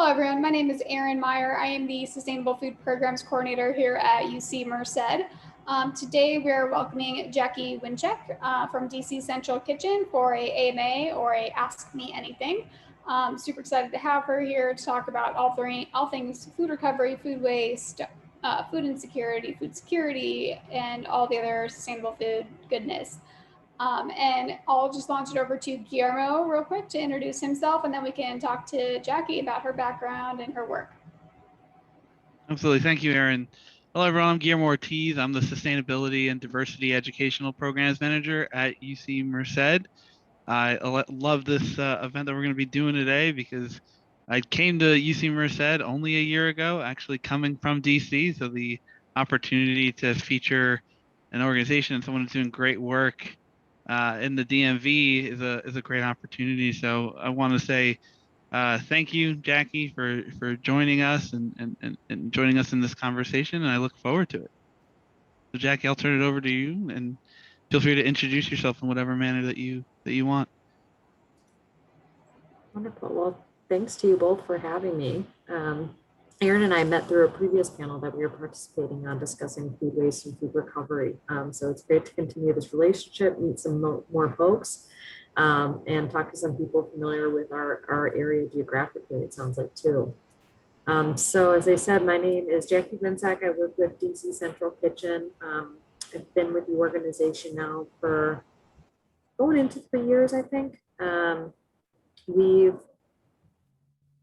everyone. My name is Erin Meyer. I am the Sustainable Food Programs Coordinator here at UC Merced. Today we're welcoming Jackie Wincek from DC Central Kitchen for a AMA or a Ask Me Anything. Super excited to have her here to talk about all things food recovery, food waste, food insecurity, food security, and all the other sustainable food goodness. And I'll just launch it over to Guillermo real quick to introduce himself, and then we can talk to Jackie about her background and her work. Absolutely. Thank you, Erin. Hello, everyone. I'm Guillermo Ortiz. I'm the Sustainability and Diversity Educational Programs Manager at UC Merced. I love this event that we're going to be doing today because I came to UC Merced only a year ago, actually coming from DC. So the opportunity to feature an organization and someone who's doing great work in the DMV is a great opportunity. So I want to say thank you, Jackie, for joining us and joining us in this conversation, and I look forward to it. So Jackie, I'll turn it over to you, and feel free to introduce yourself in whatever manner that you want. Wonderful. Well, thanks to you both for having me. Erin and I met through a previous panel that we were participating on discussing food waste and food recovery. So it's great to continue this relationship, meet some more folks, and talk to some people familiar with our area geographically, it sounds like too. So as I said, my name is Jackie Wincek. I work with DC Central Kitchen. I've been with the organization now for going into 3 years, I think. We've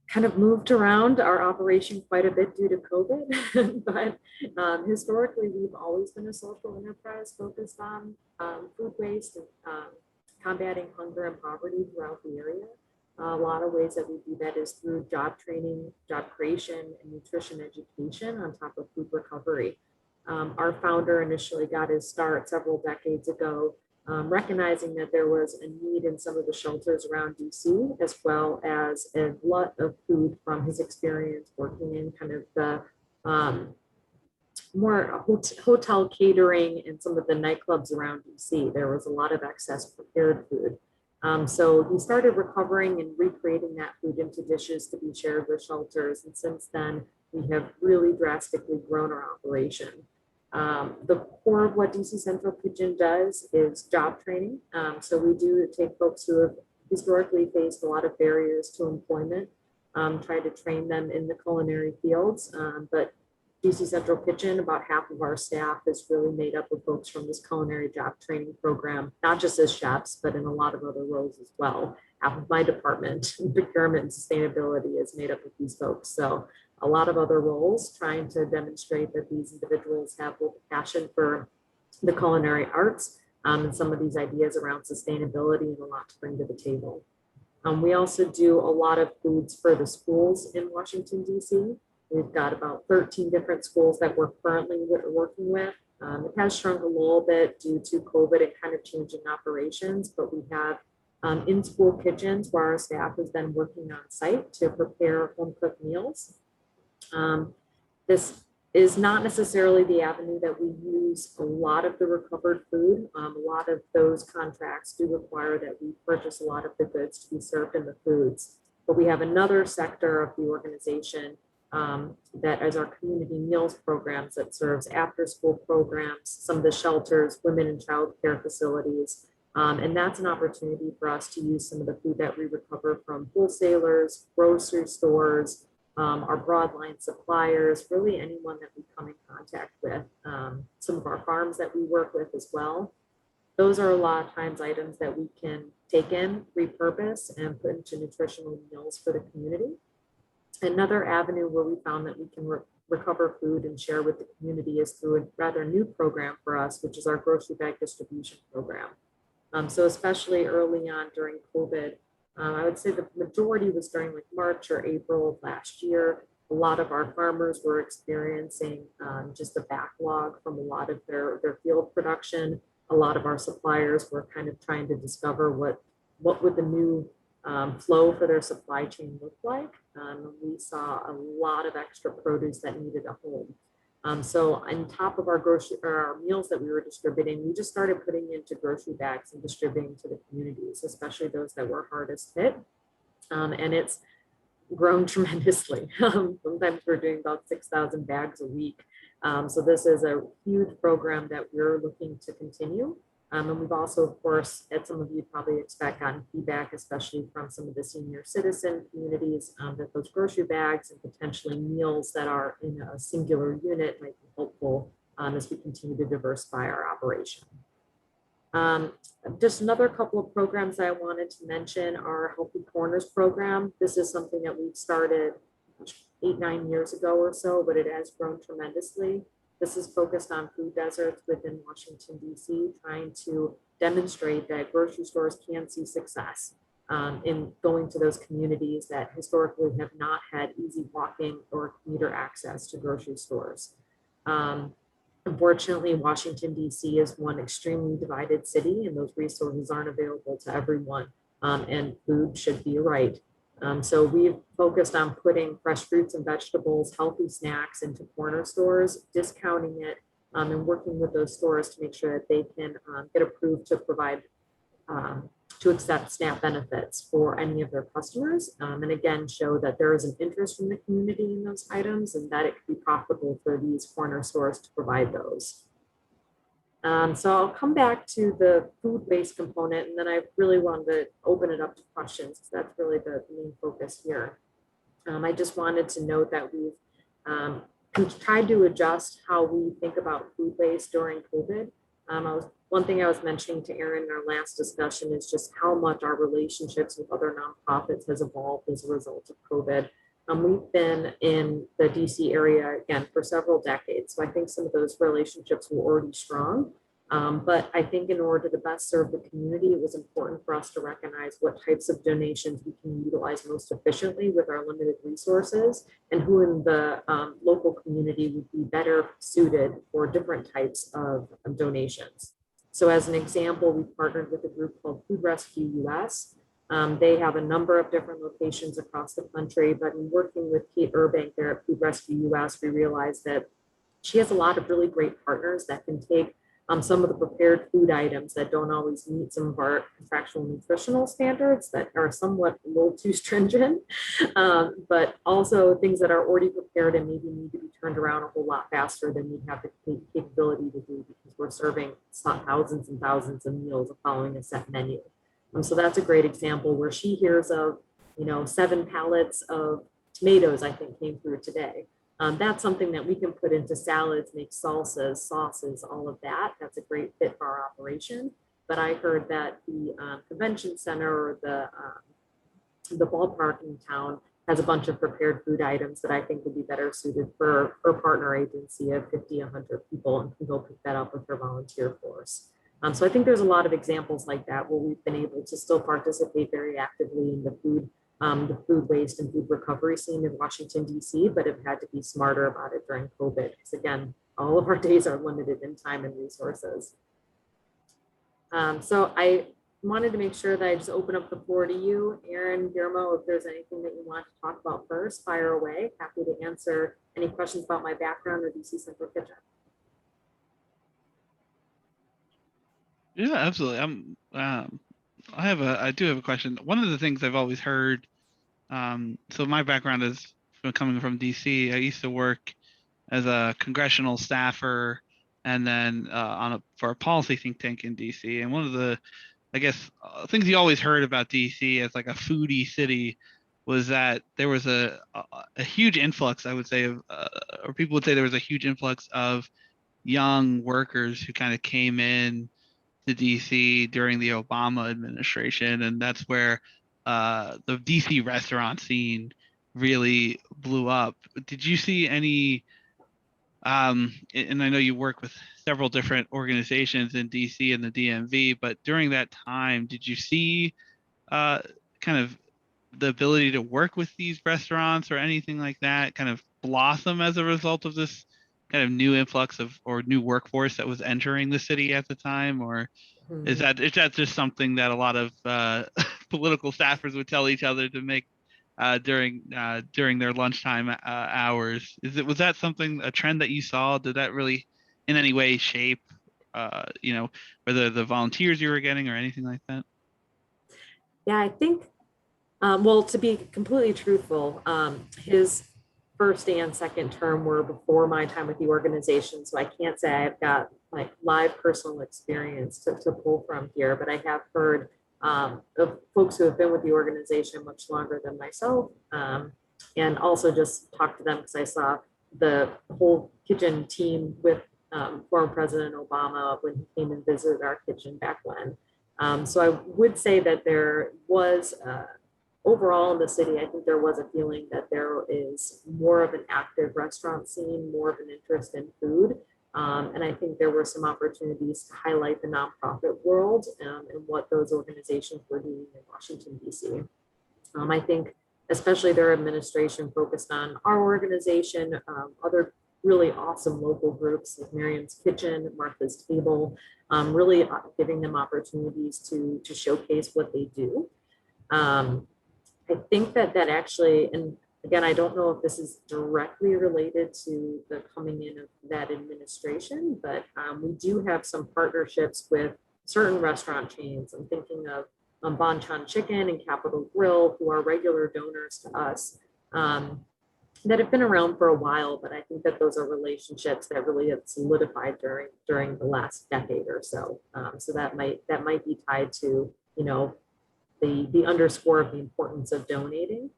kind of moved around our operation quite a bit due to COVID, but historically we've always been a social enterprise focused on food waste and combating hunger and poverty throughout the area. A lot of ways that we do that is through job training, job creation, and nutrition education on top of food recovery. Our founder initially got his start several decades ago, recognizing that there was a need in some of the shelters around DC, as well as a lot of food from his experience working in kind of the more hotel catering and some of the nightclubs around DC. There was a lot of excess prepared food. So he started recovering and recreating that food into dishes to be shared with shelters. And since then, we have really drastically grown our operation. The core of what DC Central Kitchen does is job training. So we do take folks who have historically faced a lot of barriers to employment, try to train them in the culinary fields. But DC Central Kitchen, about half of our staff is really made up of folks from this culinary job training program, not just as chefs, but in a lot of other roles as well. Half of my department, procurement and sustainability, is made up of these folks. So a lot of other roles trying to demonstrate that these individuals have both a passion for the culinary arts and some of these ideas around sustainability and a lot to bring to the table. We also do a lot of foods for the schools in Washington, DC. We've got about 13 different schools that we're currently working with. It has shrunk a little bit due to COVID and kind of changing operations, but we have in-school kitchens where our staff has been working on site to prepare home-cooked meals. This is not necessarily the avenue that we use a lot of the recovered food. A lot of those contracts do require that we purchase a lot of the goods to be served in the foods. But we have another sector of the organization that is our community meals programs that serves after school programs, some of the shelters, women and child care facilities. And that's an opportunity for us to use some of the food that we recover from wholesalers, grocery stores, our broadline suppliers, really anyone that we come in contact with, some of our farms that we work with as well. Those are a lot of times items that we can take in, repurpose, and put into nutritional meals for the community. Another avenue where we found that we can recover food and share with the community is through a rather new program for us, which is our grocery bag distribution program. So especially early on during COVID, I would say the majority was during like March or April of last year. A lot of our farmers were experiencing just a backlog from a lot of their field production. A lot of our suppliers were kind of trying to discover what would the new flow for their supply chain look like. We saw a lot of extra produce that needed a home. So on top of our meals that we were distributing, we just started putting into grocery bags and distributing to the communities, especially those that were hardest hit. And it's grown tremendously. Sometimes we're doing about 6,000 bags a week. So this is a huge program that we're looking to continue. And we've also, of course, as some of you probably expect, gotten feedback, especially from some of the senior citizen communities, that those grocery bags and potentially meals that are in a singular unit might be helpful as we continue to diversify our operation. Just another couple of programs I wanted to mention are Healthy Corners program. This is something that we've started 8-9 years ago or so, but it has grown tremendously. This is focused on food deserts within Washington, D.C., trying to demonstrate that grocery stores can see success in going to those communities that historically have not had easy walking or commuter access to grocery stores. Unfortunately, Washington, D.C. is one extremely divided city, and those resources aren't available to everyone, and food should be right. So we've focused on putting fresh fruits and vegetables, healthy snacks into corner stores, discounting it, and working with those stores to make sure that they can get approved to provide to accept SNAP benefits for any of their customers, and again, show that there is an interest from the community in those items and that it could be profitable for these corner stores to provide those. So I'll come back to the food waste component, and then I really wanted to open it up to questions, because that's really the main focus here. I just wanted to note that we've tried to adjust how we think about food waste during COVID. One thing I was mentioning to Aaron in our last discussion is just how much our relationships with other nonprofits has evolved as a result of COVID. We've been in the DC area again for several decades, so I think some of those relationships were already strong. But I think in order to best serve the community, it was important for us to recognize what types of donations we can utilize most efficiently with our limited resources, and who in the local community would be better suited for different types of donations. So as an example, we partnered with a group called Food Rescue US. They have a number of different locations across the country, but in working with Kate Urbank there at Food Rescue US, we realized that she has a lot of really great partners that can take some of the prepared food items that don't always meet some of our contractual nutritional standards that are somewhat a little too stringent, but also things that are already prepared and maybe need to be turned around a whole lot faster than we have the capability to do, because we're serving thousands and thousands of meals following a set menu. So that's a great example where she hears of, 7 pallets of tomatoes, I think, came through today. That's something that we can put into salads, make salsas, sauces, all of that. That's a great fit for our operation. But I heard that the convention center or the ballpark in town has a bunch of prepared food items that I think would be better suited for her partner agency of 50, 100 people, and can go pick that up with her volunteer force. So I think there's a lot of examples like that where we've been able to still participate very actively in the food waste and food recovery scene in Washington, D.C., but have had to be smarter about it during COVID, because again, all of our days are limited in time and resources. So I wanted to make sure that I just open up the floor to you, Aaron, Guillermo, if there's anything that you want to talk about first, fire away. Happy to answer any questions about my background or DC Central Kitchen. Yeah, absolutely. I do have a question. One of the things I've always heard, so my background is coming from DC. I used to work as a congressional staffer, and then for a policy think tank in DC. And one of the, I guess, things you always heard about DC as like a foodie city was that there was a huge influx, I would say, of, or people would say there was a huge influx of young workers who kind of came in to DC during the Obama administration, and that's where the DC restaurant scene really blew up. Did you see any? And I know you work with several different organizations in DC and the DMV, but during that time, did you see kind of the ability to work with these restaurants or anything like that kind of blossom as a result of this kind of new influx of or new workforce that was entering the city at the time? Or is that just something that a lot of political staffers would tell each other to make during their lunchtime hours? Was that a trend that you saw? Did that really in any way shape whether the volunteers you were getting or anything like that? Yeah, I think Well, to be completely truthful, his first and second term were before my time with the organization, so I can't say I've got like live personal experience to pull from here, but I have heard of folks who have been with the organization much longer than myself, and also just talked to them because I saw the whole kitchen team with former President Obama when he came and visited our kitchen back when. So I would say that there was overall in the city, I think there was a feeling that there is more of an active restaurant scene, more of an interest in food. And I think there were some opportunities to highlight the nonprofit world and what those organizations were doing in Washington, D.C. I think especially their administration focused on our organization, other really awesome local groups like Miriam's Kitchen, Martha's Table, really giving them opportunities to showcase what they do. I think that actually, and again, I don't know if this is directly related to the coming in of that administration, but we do have some partnerships with certain restaurant chains. I'm thinking of Bonchon Chicken and Capitol Grill, who are regular donors to us, that have been around for a while, but I think that those are relationships that really have solidified during the last decade or so. So that might be tied to, you know, the underscore of the importance of donating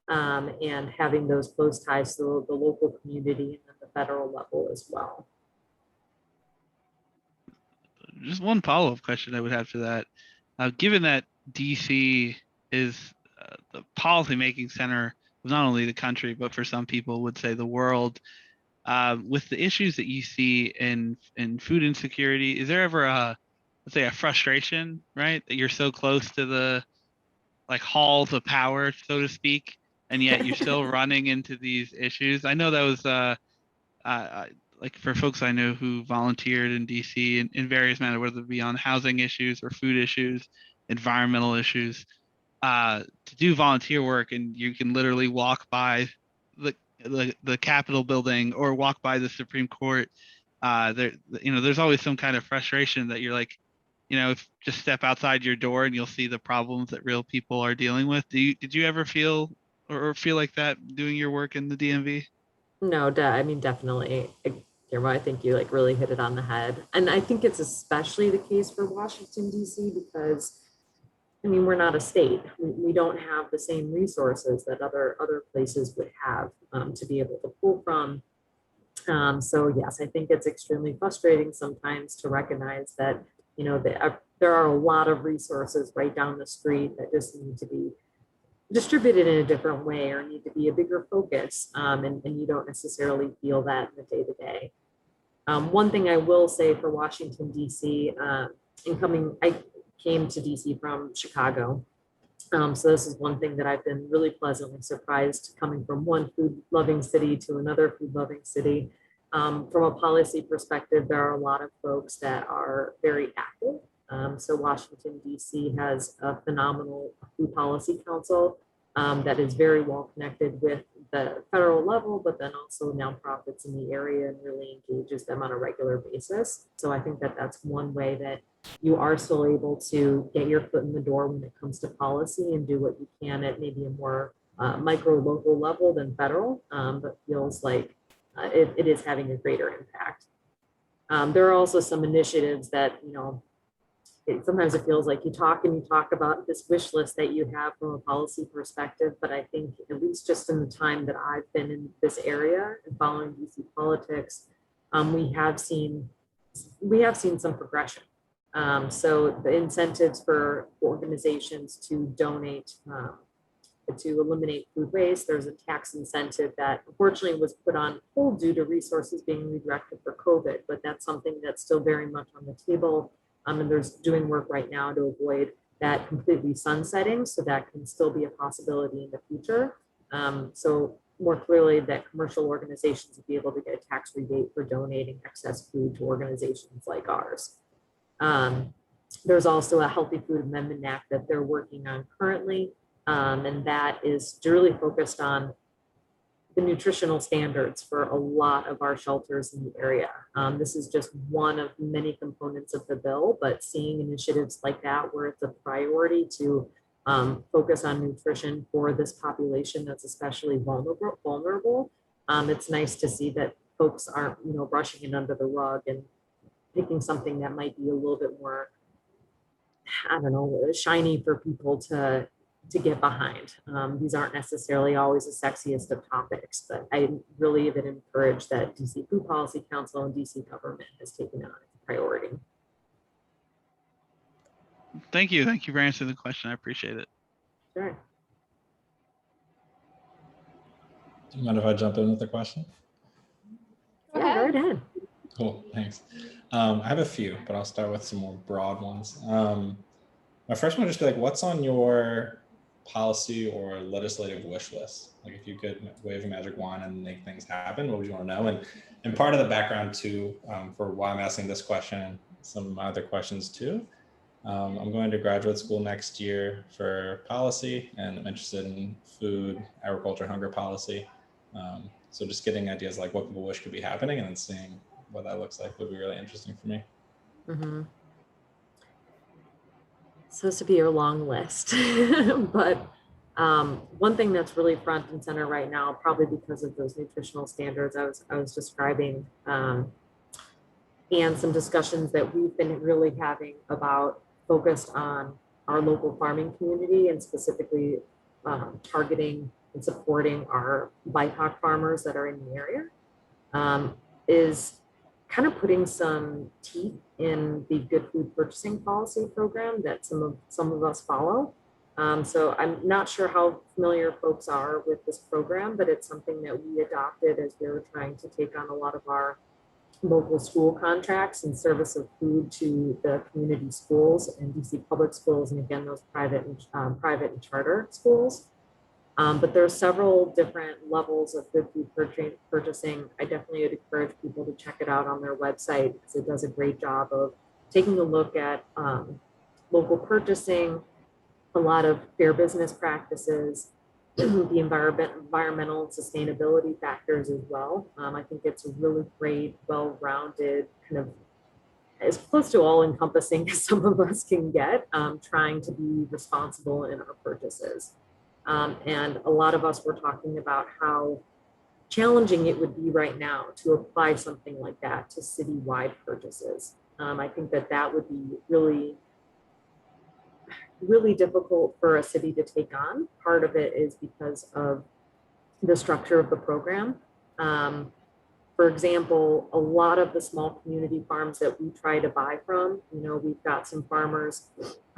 and having those close ties to the local community and then the federal level as well. Just one follow-up question I would have to that. Given that DC is the policymaking center of not only the country, but for some people would say the world, with the issues that you see in food insecurity, is there ever let's say a frustration, right? That you're so close to the like halls of power, so to speak, and yet you're still running into these issues. I know that was like for folks I know who volunteered in DC in various manners, whether it be on housing issues or food issues, environmental issues, to do volunteer work, and you can literally walk by the Capitol building or walk by the Supreme Court. There's always some kind of frustration that you're like, just step outside your door and you'll see the problems that real people are dealing with. Did you ever feel or feel like that doing your work in the DMV? No, I mean, definitely. Guillermo, I think you like really hit it on the head. And I think it's especially the case for Washington, D.C. because, I mean, we're not a state. We don't have the same resources that other places would have to be able to pull from. So yes, I think it's extremely frustrating sometimes to recognize that, there are a lot of resources right down the street that just need to be distributed in a different way or need to be a bigger focus. And you don't necessarily feel that in the day to day. One thing I will say for Washington, D.C., I came to D.C. from Chicago. So this is one thing that I've been really pleasantly surprised coming from one food loving city to another food loving city. From a policy perspective, there are a lot of folks that are very active. So Washington, D.C. has a phenomenal food policy council that is very well connected with the federal level, but then also nonprofits in the area and really engages them on a regular basis. So I think that that's one way that you are still able to get your foot in the door when it comes to policy and do what you can at maybe a more micro local level than federal, but feels like it is having a greater impact. There are also some initiatives that, sometimes it feels like you talk about this wish list that you have from a policy perspective, but I think at least just in the time that I've been in this area and following DC politics, we have seen some progression. So the incentives for organizations to donate, to eliminate food waste, there's a tax incentive that unfortunately was put on hold due to resources being redirected for COVID, but that's something that's still very much on the table. And there's doing work right now to avoid that completely sunsetting, so that can still be a possibility in the future. So more clearly that commercial organizations will be able to get a tax rebate for donating excess food to organizations like ours. There's also a Healthy Food Amendment Act that they're working on currently, and that is really focused on the nutritional standards for a lot of our shelters in the area. This is just one of many components of the bill, but seeing initiatives like that where it's a priority to focus on nutrition for this population that's especially vulnerable. It's nice to see that folks aren't, brushing it under the rug and picking something that might be a little bit more, I don't know, shiny for people to get behind. These aren't necessarily always the sexiest of topics, but I really have been encouraged that DC Food Policy Council and DC government has taken on as a priority. Thank you. Thank you for answering the question. I appreciate it. Sure. Do you mind if I jump in with a question? Yeah, go right ahead. Cool, thanks. I have a few, but I'll start with some more broad ones. My first one would just be like, what's on your policy or legislative wish list? Like if you could wave a magic wand and make things happen, what would you want to know? And part of the background too, for why I'm asking this question and some of my other questions too, I'm going to graduate school next year for policy, and I'm interested in food, agriculture, hunger policy. So just getting ideas like what people wish could be happening and then seeing what that looks like would be really interesting for me. Mm-hmm. Supposed to be a long list, but one thing that's really front and center right now, probably because of those nutritional standards I was describing, and some discussions that we've been really having about focused on our local farming community and specifically targeting and supporting our BIPOC farmers that are in the area, is kind of putting some teeth in the good food purchasing policy program that some of us follow. So I'm not sure how familiar folks are with this program, but it's something that we adopted as we were trying to take on a lot of our local school contracts and service of food to the community schools and DC public schools, and again, those private and charter schools. But there are several different levels of good food purchasing. I definitely would encourage people to check it out on their website because it does a great job of taking a look at local purchasing, a lot of fair business practices, the environmental and sustainability factors as well. I think it's a really great, well-rounded, kind of as close to all-encompassing as some of us can get, trying to be responsible in our purchases. And a lot of us were talking about how challenging it would be right now to apply something like that to citywide purchases. I think that would be really, really difficult for a city to take on. Part of it is because of the structure of the program. For example, a lot of the small community farms that we try to buy from, we've got some farmers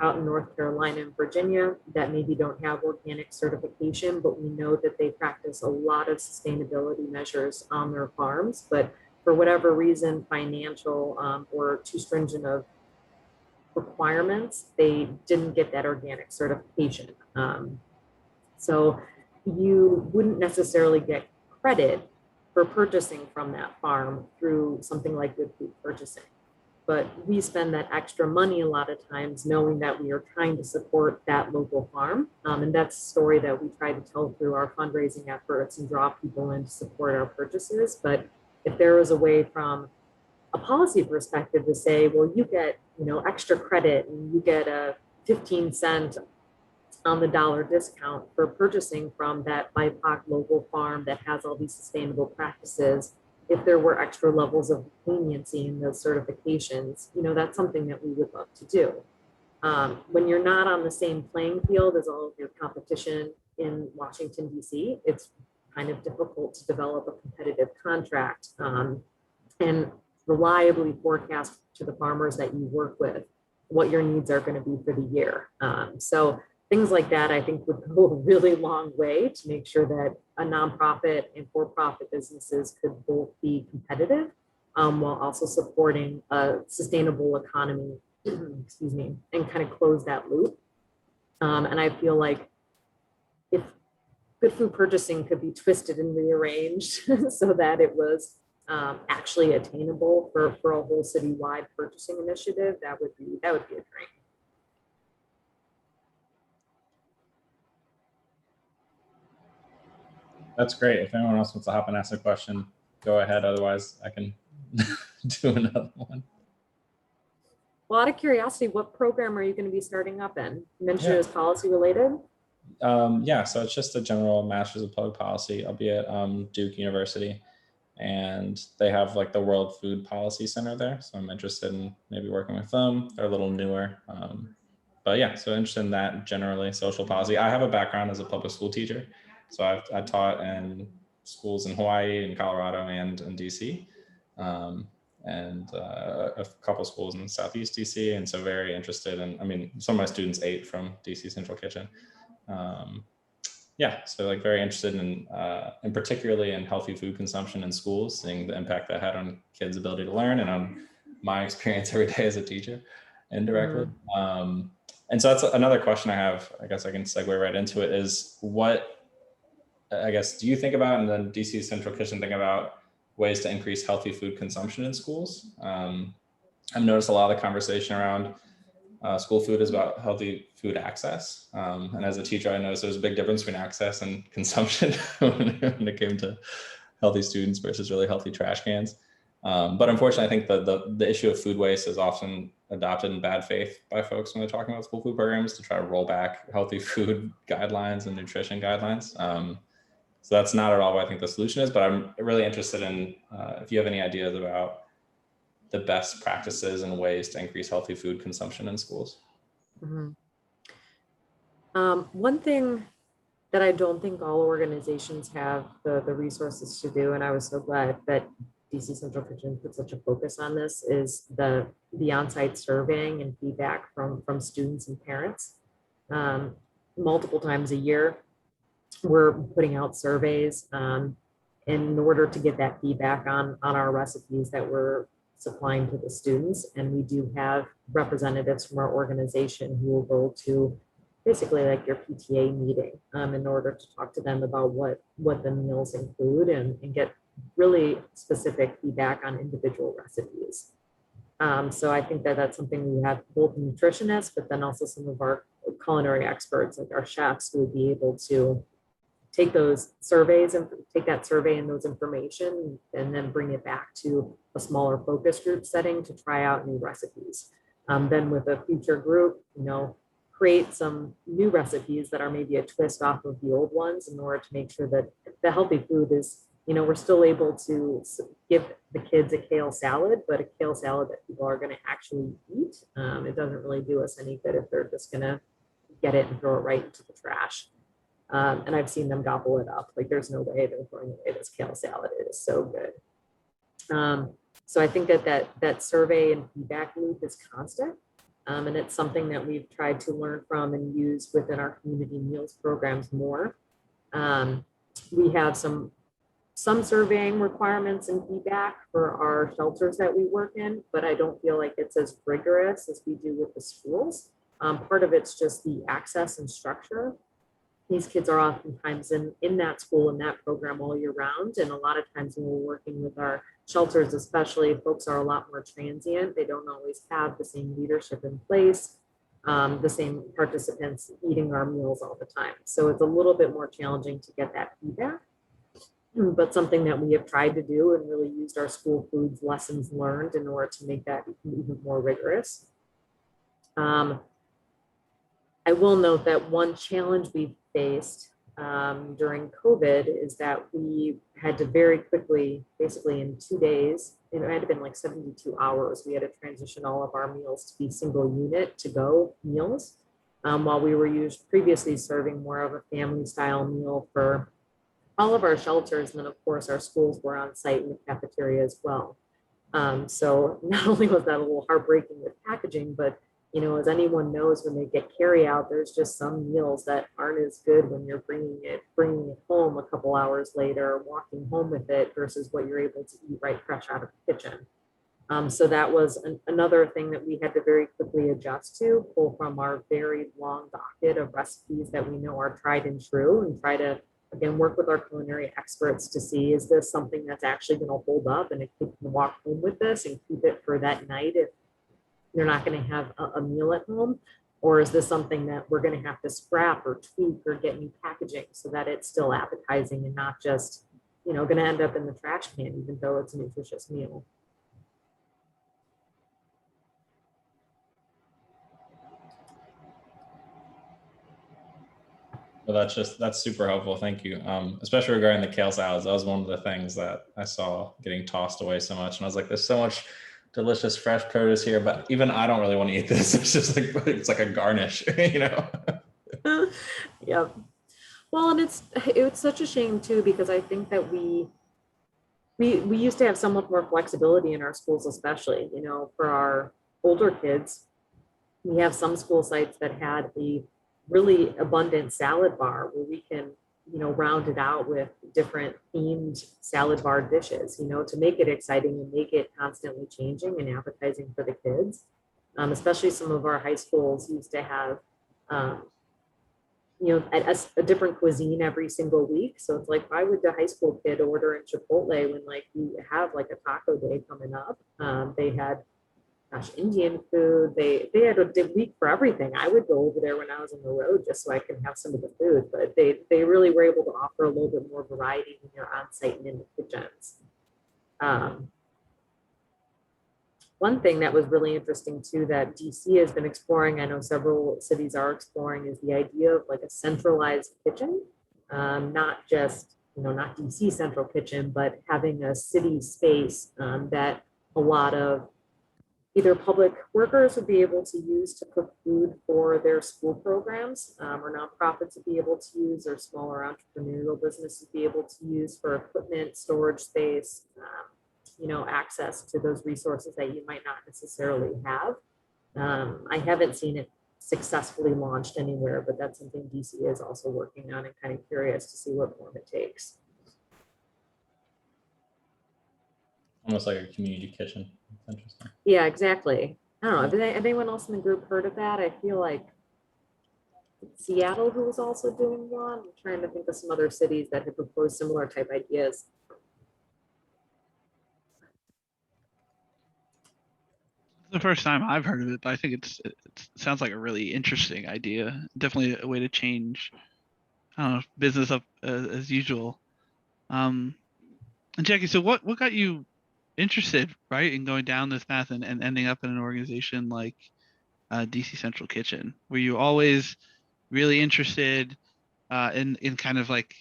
out in North Carolina and Virginia that maybe don't have organic certification, but we know that they practice a lot of sustainability measures on their farms, but for whatever reason, financial or too stringent of requirements, they didn't get that organic certification. So you wouldn't necessarily get credit for purchasing from that farm through something like good food purchasing. But we spend that extra money a lot of times knowing that we are trying to support that local farm. And that's a story that we try to tell through our fundraising efforts and draw people in to support our purchases. But if there was a way from a policy perspective to say, well, you get, extra credit and you get a 15-cent on the dollar discount for purchasing from that BIPOC local farm that has all these sustainable practices. If there were extra levels of leniency in those certifications, that's something that we would love to do. When you're not on the same playing field as all of your competition in Washington, DC, it's kind of difficult to develop a competitive contract and reliably forecast to the farmers that you work with what your needs are going to be for the year. So things like that, I think, would go a really long way to make sure that a nonprofit and for-profit businesses could both be competitive while also supporting a sustainable economy, excuse me, and kind of close that loop. And I feel like if good food purchasing could be twisted and rearranged so that it was actually attainable for a whole citywide purchasing initiative, that would be a dream. That's great. If anyone else wants to hop and ask a question, go ahead. Otherwise, I can do another one. Well, out of curiosity, what program are you going to be starting up in? You mentioned Yeah. it was policy related. Yeah, so it's just a general master's of public policy. I'll be at Duke University, and they have like the World Food Policy Center there. So I'm interested in maybe working with them. They're a little newer. But yeah, so interested in that generally, social policy. I have a background as a public school teacher. So I taught in schools in Hawaii and Colorado and in DC. And a couple schools in Southeast DC. And so very interested in, I mean, some of my students ate from DC Central Kitchen. Yeah, so like very interested in, and particularly in healthy food consumption in schools, seeing the impact that had on kids' ability to learn and on my experience every day as a teacher indirectly. And so that's another question I have, I guess I can segue right into it, is what, I guess, do you think about, and then DC Central Kitchen think about ways to increase healthy food consumption in schools? I've noticed a lot of the conversation around school food is about healthy food access. And as a teacher, I noticed there's a big difference between access and consumption when it came to healthy students versus really healthy trash cans. But unfortunately, I think the issue of food waste is often adopted in bad faith by folks when they're talking about school food programs to try to roll back healthy food guidelines and nutrition guidelines. So that's not at all what I think the solution is, but I'm really interested in if you have any ideas about the best practices and ways to increase healthy food consumption in schools. One thing that I don't think all organizations have the resources to do, and I was so glad that DC Central Kitchen put such a focus on this, is the on-site surveying and feedback from students and parents. Multiple times a year, we're putting out surveys in order to get that feedback on our recipes that we're supplying to the students. And we do have representatives from our organization who will go to basically like your PTA meeting in order to talk to them about what the meals include and get really specific feedback on individual recipes. So I think that that's something we have both nutritionists, but then also some of our culinary experts, like our chefs, who would be able to take those surveys and take that survey and those information and then bring it back to a smaller focus group setting to try out new recipes. Then with a future group, create some new recipes that are maybe a twist off of the old ones in order to make sure that the healthy food is, we're still able to give the kids a kale salad, but a kale salad that people are going to actually eat. It doesn't really do us any good if they're just going to get it and throw it right into the trash. And I've seen them gobble it up. Like there's no way they're throwing away this kale salad. It is so good. So I think that survey and feedback loop is constant. And it's something that we've tried to learn from and use within our community meals programs more. We have some surveying requirements and feedback for our shelters that we work in, but I don't feel like it's as rigorous as we do with the schools. Part of it's just the access and structure. These kids are oftentimes in that school, in that program all year round. And a lot of times when we're working with our shelters, especially, folks are a lot more transient. They don't always have the same leadership in place, the same participants eating our meals all the time. So it's a little bit more challenging to get that feedback, but something that we have tried to do and really used our school foods lessons learned in order to make that even more rigorous. I will note that one challenge we faced during COVID is that we had to very quickly, basically in 2 days, it might have been like 72 hours, we had to transition all of our meals to be single unit to go meals, while we were previously serving more of a family style meal for all of our shelters. And then of course our schools were on site in the cafeteria as well. So not only was that a little heartbreaking with packaging, but as anyone knows, when they get carry out, there's just some meals that aren't as good when you're bringing it home a couple hours later, walking home with it versus what you're able to eat right fresh out of the kitchen. So that was another thing that we had to very quickly adjust to, pull from our very long docket of recipes that we know are tried and true, and try to, again, work with our culinary experts to see, is this something that's actually going to hold up and if you can walk home with this and keep it for that night if you're not going to have a meal at home, or is this something that we're going to have to scrap or tweak or get new packaging so that it's still appetizing and not just, going to end up in the trash can, even though it's a nutritious meal. Well, that's super helpful. Thank you. Especially regarding the kale salads. That was one of the things that I saw getting tossed away so much. And I was like, there's so much delicious fresh produce here, but even I don't really want to eat this. It's just like, it's like a garnish, you know? Yep. Well, and it's such a shame too, because I think that we used to have somewhat more flexibility in our schools, especially, you know, for our older kids. We have some school sites that had a really abundant salad bar where we can, you know, round it out with different themed salad bar dishes, you know, to make it exciting and make it constantly changing and appetizing for the kids. Especially some of our high schools used to have, you know, a different cuisine every single week. So it's like, why would the high school kid order in Chipotle when like you have like a taco day coming up? They had, gosh, Indian food. They had a week for everything. I would go over there when I was on the road just so I could have some of the food. But they really were able to offer a little bit more variety when you're on site and in the kitchens. One thing that was really interesting too that DC has been exploring, I know several cities are exploring, is the idea of like a centralized kitchen, not just, you know, not DC central kitchen, but having a city space that a lot of either public workers would be able to use to cook food for their school programs, or nonprofits would be able to use, or smaller entrepreneurial businesses would be able to use for equipment, storage space, you know, access to those resources that you might not necessarily have. I haven't seen it successfully launched anywhere, but that's something DC is also working on and kind of curious to see what form it takes. Almost like a community kitchen. That's interesting. Yeah, exactly. I don't know. Has anyone else in the group heard of that? I feel like Seattle, who was also doing one. I'm trying to think of some other cities that have proposed similar type ideas. The first time I've heard of it, but I think it sounds like a really interesting idea. Definitely a way to change, I don't know, business up as usual. And Jackie, so what got you interested, right, in going down this path and ending up in an organization like DC Central Kitchen? Were you always really interested in kind of like,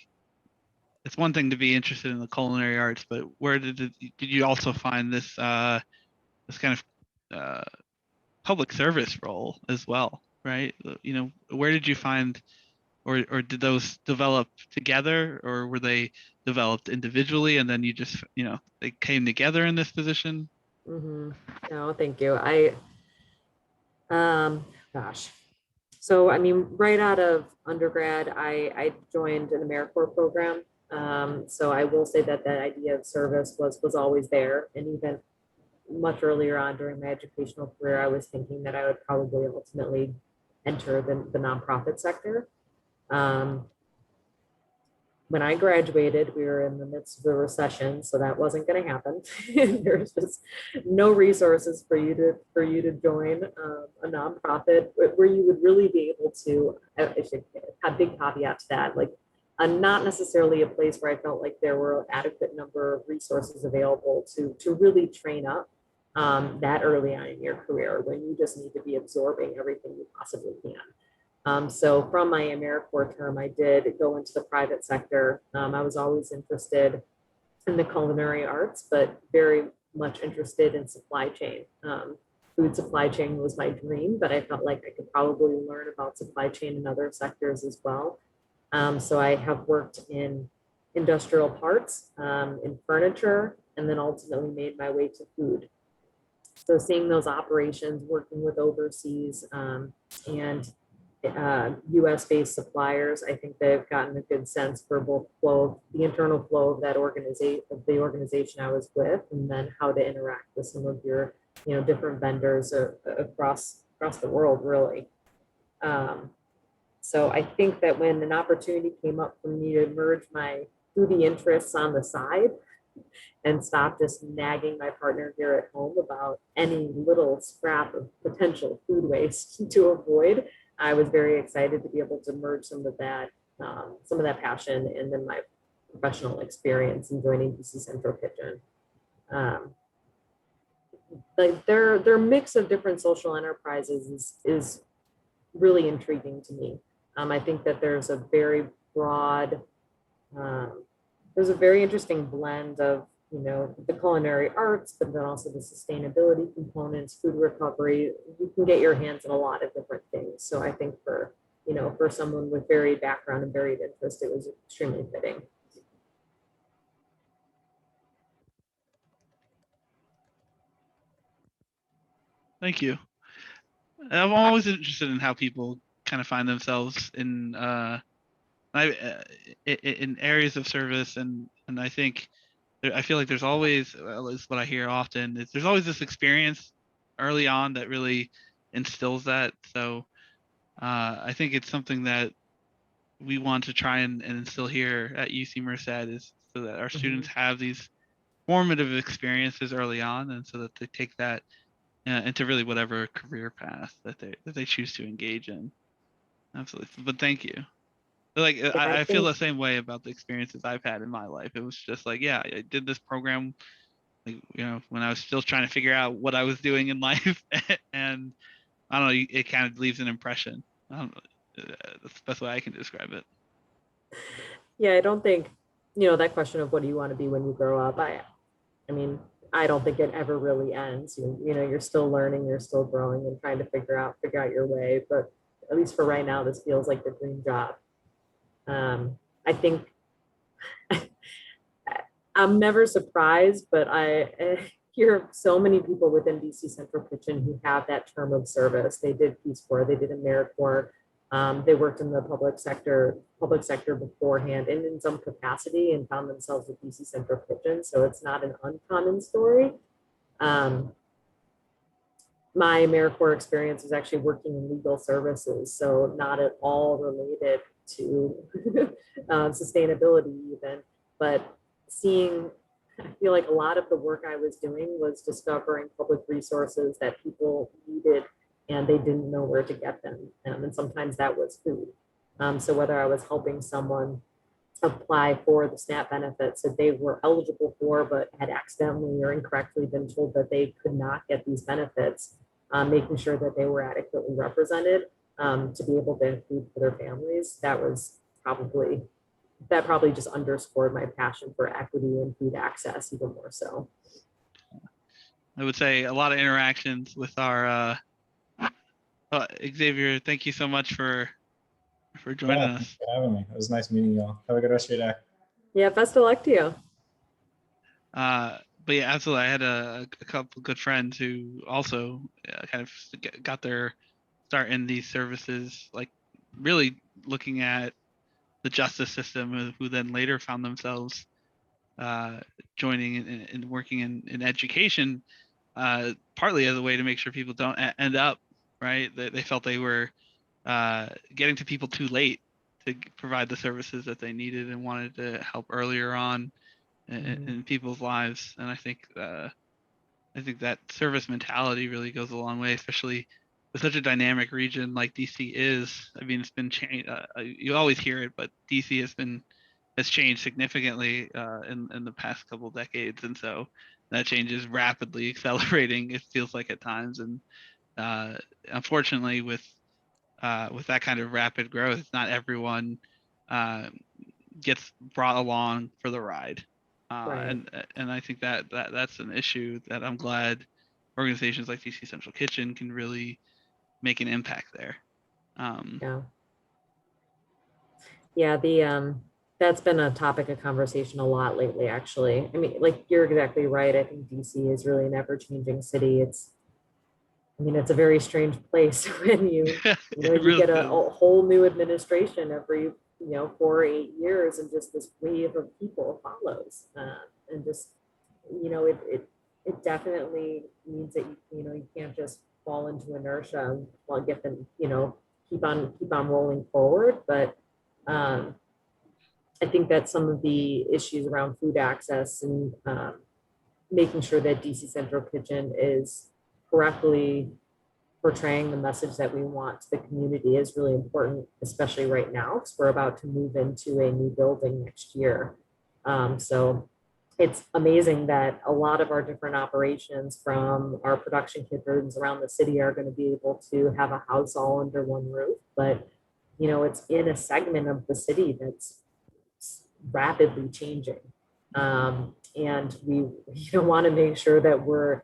it's one thing to be interested in the culinary arts, but where did you also find this this kind of public service role as well, right? You know, where did you find, or did those develop together, or were they developed individually and then you just, you know, they came together in this position? Mm-hmm. No, thank you. Gosh. So, I mean, right out of undergrad, I joined an AmeriCorps program. So I will say that that idea of service was always there. And even much earlier on during my educational career, I was thinking that I would probably ultimately enter the nonprofit sector. When I graduated, we were in the midst of a recession, so that wasn't going to happen. There's just no resources for you to join a nonprofit where you would really be able to. I should have a big caveat to that, like not necessarily a place where I felt like there were adequate number of resources available to really train up that early on in your career, when you just need to be absorbing everything you possibly can. So from my AmeriCorps term, I did go into the private sector. I was always interested in the culinary arts, but very much interested in supply chain. Food supply chain was my dream, but I felt like I could probably learn about supply chain in other sectors as well. So I have worked in industrial parts, in furniture, and then ultimately made my way to food. So seeing those operations, working with overseas and US-based suppliers, I think they've gotten a good sense for both the internal flow of that organization I was with, and then how to interact with some of your, you know, different vendors across the world, really. So I think that when an opportunity came up for me to merge my foodie interests on the side and stop just nagging my partner here at home about any little scrap of potential food waste to avoid, I was very excited to be able to merge some of that passion and then my professional experience in joining DC Central Kitchen. Like their mix of different social enterprises is really intriguing to me. I think that there's a very broad, there's a very interesting blend of, you know, the culinary arts, but then also the sustainability components, food recovery. You can get your hands in a lot of different things. So I think for, you know, for someone with varied background and varied interest, it was extremely fitting. Thank you. I'm always interested in how people kind of find themselves in areas of service, and I think I feel like there's always, at least what I hear often, is there's always this experience early on that really instills that. So I think it's something that we want to try and instill here at UC Merced, is so that our students have these formative experiences early on, and so that they take that into really whatever career path that they choose to engage in. Absolutely. But thank you. Like, Yeah, I feel the same way about the experiences I've had in my life. It was just like, yeah, I did this program, like, you know, when I was still trying to figure out what I was doing in life, and I don't know, it kind of leaves an impression. I don't know, that's the best way I can describe it. Yeah, I don't think, you know, that question of what do you want to be when you grow up, I mean, I don't think it ever really ends. You know, you're still learning, you're still growing and trying to figure out your way. But at least for right now, this feels like the dream job. I think I'm never surprised, but I hear so many people within DC Central Kitchen who have that term of service. They did Peace Corps, they did AmeriCorps, they worked in the public sector beforehand and in some capacity, and found themselves at DC Central Kitchen. So it's not an uncommon story. My AmeriCorps experience was actually working in legal services, so not at all related to sustainability even, but seeing, I feel like a lot of the work I was doing was discovering public resources that people needed and they didn't know where to get them. And sometimes that was food. So whether I was helping someone apply for the SNAP benefits that they were eligible for, but had accidentally or incorrectly been told that they could not get these benefits, making sure that they were adequately represented to be able to include for their families, that probably just underscored my passion for equity and food access even more so. I would say a lot of interactions with our Xavier. Thank you so much for joining us. Thanks for having me. It was nice meeting you all. Have a good rest of your day. Yeah, best of luck to you. But yeah, absolutely. I had a couple good friends who also kind of got their start in these services, like really looking at the justice system, who then later found themselves joining and working in education, partly as a way to make sure people don't end up, right? They felt they were getting to people too late to provide the services that they needed, and wanted to help earlier on in people's lives. And I think that service mentality really goes a long way, especially with such a dynamic region like DC is. I mean, it's been changed. You always hear it, but DC has changed significantly in the past couple of decades, and so that change is rapidly accelerating, it feels like at times. And unfortunately, with that kind of rapid growth, not everyone gets brought along for the ride. Right. And I think that's an issue that I'm glad organizations like DC Central Kitchen can really make an impact there. Yeah, that's been a topic of conversation a lot lately, actually. I mean, like, you're exactly right. I think DC is really an ever-changing city. It's a very strange place when you really get a whole new administration every 4 or 8 years, and just this wave of people follows, and just it definitely means that you can't just fall into inertia while get them keep on rolling forward. But I think that some of the issues around food access and making sure that DC Central Kitchen is correctly portraying the message that we want to the community is really important, especially right now, because we're about to move into a new building next year. So it's amazing that a lot of our different operations from our production kitchens around the city are going to be able to have a house all under one roof. But it's in a segment of the city that's rapidly changing. And we want to make sure that we're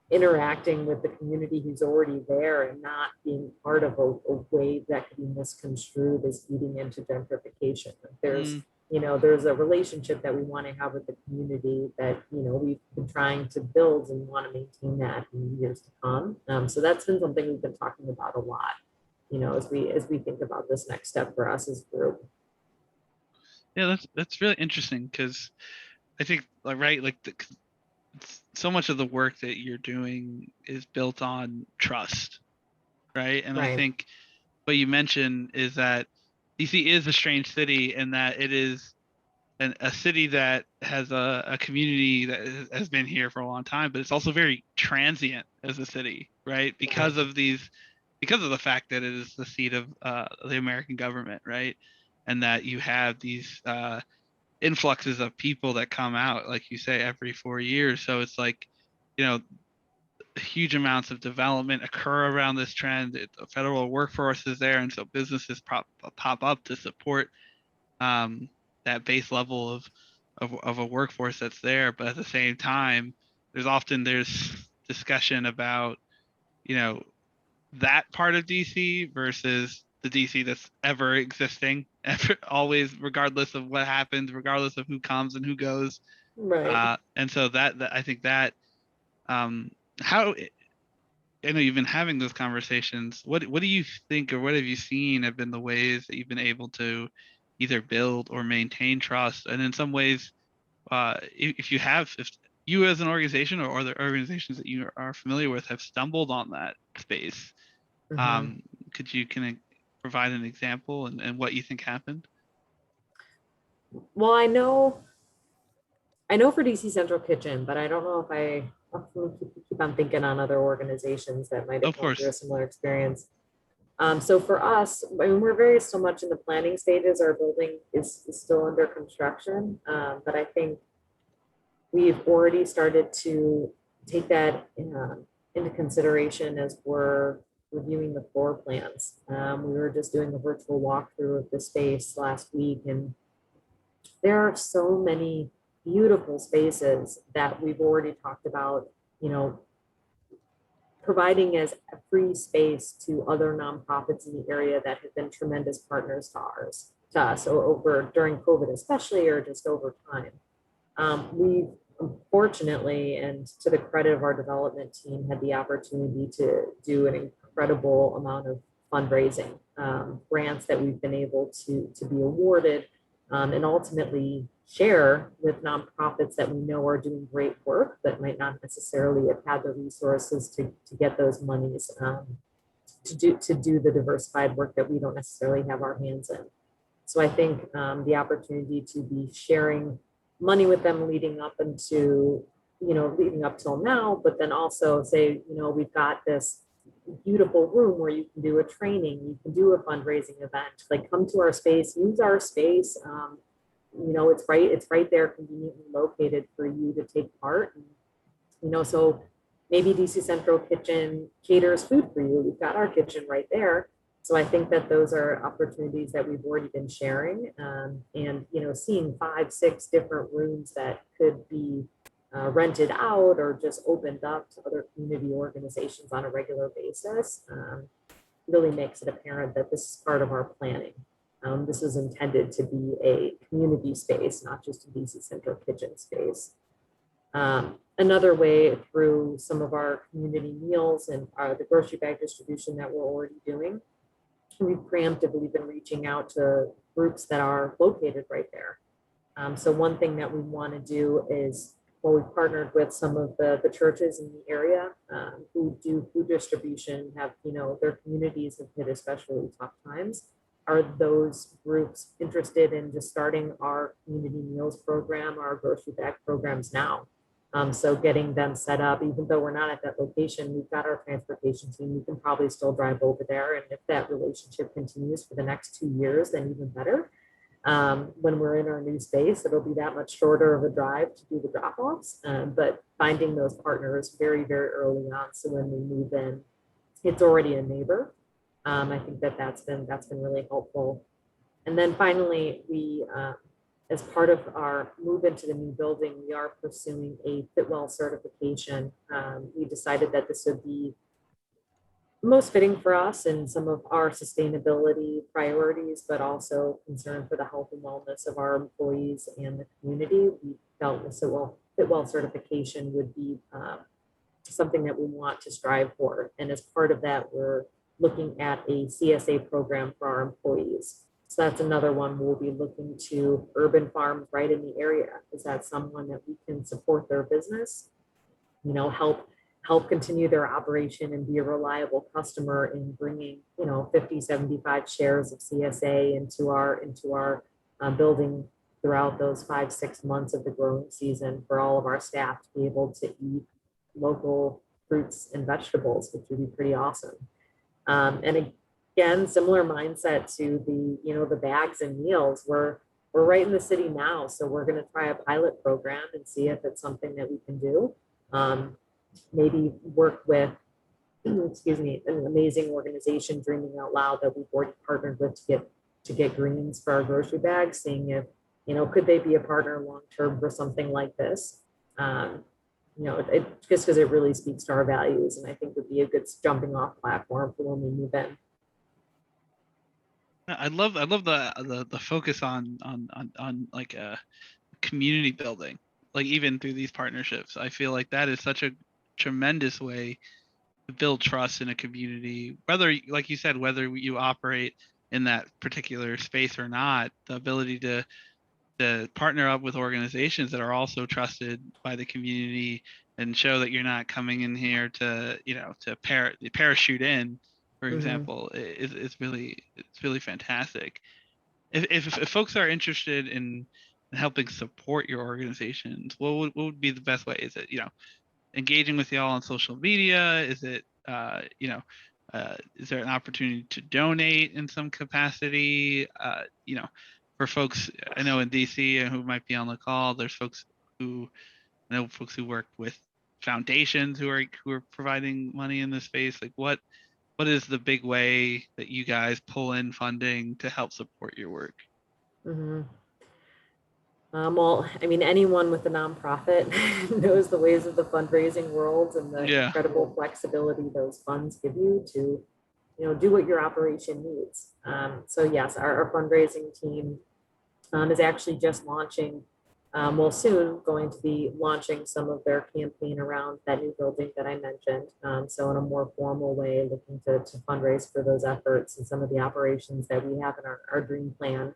interacting with the community who's already there and not being part of a wave that could be misconstrued as eating into gentrification. There's a relationship that we want to have with the community that, we've been trying to build and want to maintain that in years to come. So that's been something we've been talking about a lot, as we think about this next step for us as a group. Yeah, that's really interesting, because I think, so much of the work that you're doing is built on trust, right? And Right. I think what you mentioned is that DC is a strange city, and that it is a city that has a community that has been here for a long time, but it's also very transient as a city, right? Because of the fact that it is the seat of the American government, right? And that you have these influxes of people that come out, like you say, every 4 years. So it's like, huge amounts of development occur around this trend. The federal workforce is there, and so businesses pop up to support that base level of a workforce that's there. But at the same time, there's discussion about, that part of DC versus the DC that's ever existing, always, regardless of what happens, regardless of who comes and who goes. Right. And so that I think that how I know you've been having those conversations. What do you think, or what have you seen have been the ways that you've been able to either build or maintain trust? And in some ways, if you as an organization or other organizations that you are familiar with have stumbled on that space, could you kind of provide an example and what you think happened? Well, I know for DC Central Kitchen, but I don't know if I keep on thinking on other organizations that might have Of gone through a course. similar experience. So for us, we're still much in the planning stages. Our building is still under construction, but I think we've already started to take that into consideration as we're reviewing the floor plans. We were just doing a virtual walkthrough of the space last week, and there are so many beautiful spaces that we've already talked about, providing as a free space to other nonprofits in the area that have been tremendous partners to us over during COVID, especially, or just over time. We've unfortunately, and to the credit of our development team, had the opportunity to do an incredible amount of fundraising, grants that we've been able to be awarded, and ultimately share with nonprofits that we know are doing great work that might not necessarily have had the resources to get those monies to do the diversified work that we don't necessarily have our hands in. So I think the opportunity to be sharing money with them leading up till now, but then also say, we've got this beautiful room where you can do a training, you can do a fundraising event, like come to our space, use our space. It's right there, conveniently located for you to take part. And, so maybe DC Central Kitchen caters food for you. We've got our kitchen right there. So I think that those are opportunities that we've already been sharing, and seeing 5-6 different rooms that could be rented out or just opened up to other community organizations on a regular basis really makes it apparent that this is part of our planning. This is intended to be a community space, not just a DC Central Kitchen space. Another way, through some of our community meals and the grocery bag distribution that we're already doing, we've preemptively been reaching out to groups that are located right there. So one thing that we want to do is, we've partnered with some of the churches in the area who do food distribution, have, their communities have hit especially tough times. Are those groups interested in just starting our community meals program, our grocery bag programs now? So getting them set up, even though we're not at that location, we've got our transportation team. You can probably still drive over there. And if that relationship continues for the next 2 years, then even better. When we're in our new space, it'll be that much shorter of a drive to do the drop-offs. But finding those partners very, very early on, so when we move in, it's already a neighbor. I think that's been really helpful. And then finally, we, as part of our move into the new building, we are pursuing a Fitwell certification. We decided that this would be most fitting for us and some of our sustainability priorities, but also concern for the health and wellness of our employees and the community. We felt the Fitwell certification would be something that we want to strive for. And as part of that, we're looking at a CSA program for our employees. So that's another one we'll be looking to urban farms right in the area. Is that someone that we can support their business, you know, help continue their operation and be a reliable customer in bringing, you know, 50, 75 shares of CSA into our building throughout those 5-6 months of the growing season for all of our staff to be able to eat local fruits and vegetables, which would be pretty awesome. And again, similar mindset to the, you know, the bags and meals. We're right in the city now, so we're going to try a pilot program and see if it's something that we can do. Maybe work with, excuse me, an amazing organization, Dreaming Out Loud, that we've already partnered with to get greens for our grocery bags, seeing if, you know, could they be a partner long term for something like this. You know, just because it really speaks to our values, and I think would be a good jumping off platform for when we move in. I love the focus on like community building, like even through these partnerships. I feel like that is such a tremendous way to build trust in a community, whether, like you said, whether you operate in that particular space or not. The ability to partner up with organizations that are also trusted by the community and show that you're not coming in here to, you know, to parachute in, for example, is really fantastic. If folks are interested in helping support your organizations, what would be the best way? Is it, you know, engaging with y'all on social media? Is it, you know, is there an opportunity to donate in some capacity? You know, for folks I know in DC and who might be on the call, there's folks who work with foundations who are providing money in this space. Like what is the big way that you guys pull in funding to help support your work? Well, I mean, anyone with a nonprofit knows the ways of the fundraising world and the incredible flexibility those funds give you to, you know, do what your operation needs. So yes, our fundraising team is actually just launching, well, soon going to be launching some of their campaign around that new building that I mentioned. So in a more formal way, looking to fundraise for those efforts and some of the operations that we have in our dream plan.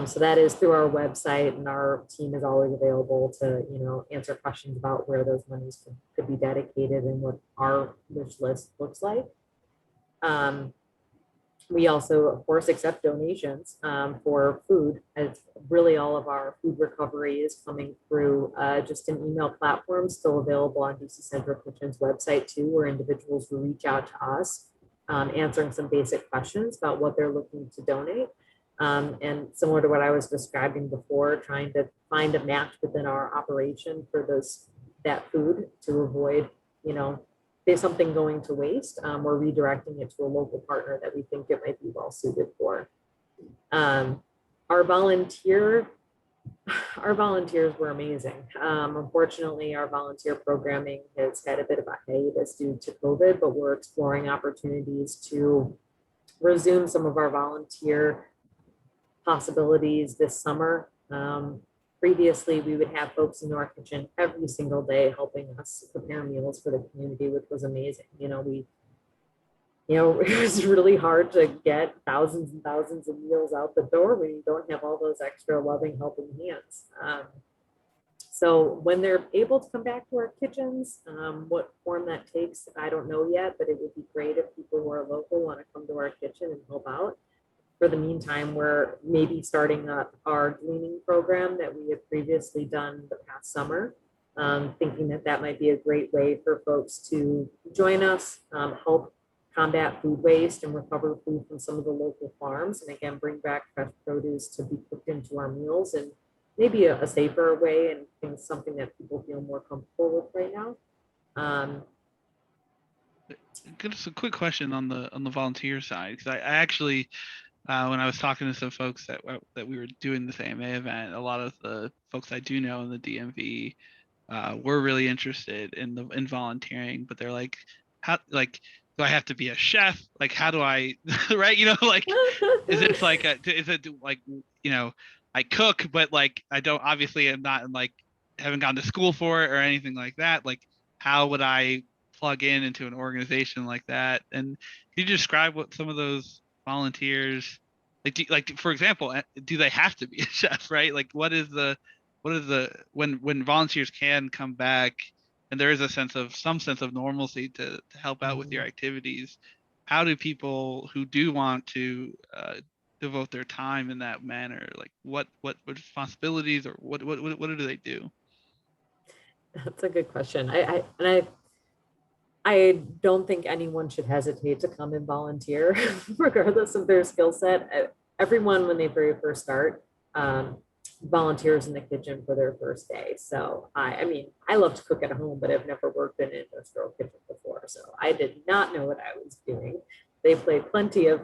So that is through our website, and our team is always available to, you know, answer questions about where those monies could be dedicated and what our wish list looks like. We also, of course, accept donations for food. It's really all of our food recovery is coming through just an email platform, still available on DC Central Kitchen's website too, where individuals will reach out to us, answering some basic questions about what they're looking to donate. And similar to what I was describing before, trying to find a match within our operation for that food to avoid, you know, there's something going to waste, we're redirecting it to a local partner that we think it might be well suited for. Our volunteers were amazing. Unfortunately, our volunteer programming has had a bit of a hiatus due to COVID, but we're exploring opportunities to resume some of our volunteer possibilities this summer. Previously, we would have folks in our kitchen every single day helping us prepare meals for the community, which was amazing. You know, it was really hard to get thousands and thousands of meals out the door when you don't have all those extra loving, helping hands. So when they're able to come back to our kitchens, what form that takes, I don't know yet, but it would be great if people who are local want to come to our kitchen and help out. For the meantime, we're maybe starting up our gleaning program that we had previously done the past summer, thinking that might be a great way for folks to join us, help combat food waste and recover food from some of the local farms, and again, bring back fresh produce to be cooked into our meals and maybe a safer way, and something that people feel more comfortable with right now. Just a quick question on the volunteer side, because I actually, when I was talking to some folks that we were doing this AMA event, a lot of the folks I do know in the DMV were really interested in volunteering, but they're like, how, like, do I have to be a chef? Like, how do I, right? Like, is it like is it like, I cook, but like I don't, obviously I'm not like, haven't gone to school for it or anything like that. Like, how would I plug into an organization like that? And can you describe what some of those volunteers like, for example, do they have to be a chef, right? Like, what is the when volunteers can come back and there is some sense of normalcy to help out with your activities? How do people who do want to devote their time in that manner, like what responsibilities, or what do they do? That's a good question. I don't think anyone should hesitate to come and volunteer, regardless of their skill set. Everyone, when they very first start, volunteers in the kitchen for their first day. So I mean, I love to cook at home, but I've never worked in an industrial kitchen before, so I did not know what I was doing. They played plenty of